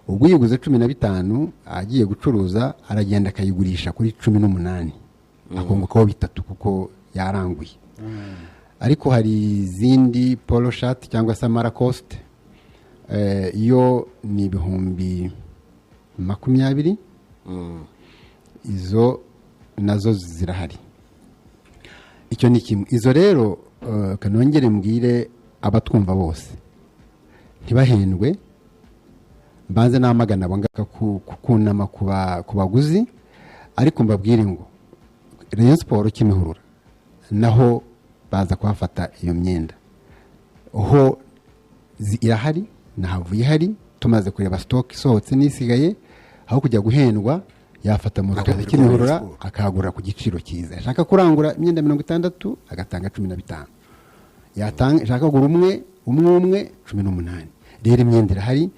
ubwo yiguze 15 agiye gucuruza aragenda akayigurisha kuri 18 akungukaho bitatu kuko yaranguye. Ariko hari izindi polo shirt cyangwa se Lacoste iyo ni ibihumbi 20 izo nazo zirahari. Icyo ni kimwe. Izo rero kanongere mbwire abatwumva bose ntibahendwe, mbanze namagana bangaka kukunama kubaguzi, ariko mbabwire ngo Rayon Sport Kimihurura naho baza kuhafata iyo myenda ho irahari, nahavuye hari, tumaze kureba stock isohotse n'isigaye, aho kujya guhendwa yafata mu stock Kimihurura akagura ku giciro cyiza. Ashaka kurangura imyenda 60 agatanga 15, yatanga ashaka kugura umwe 18. Rero imyenda irahari,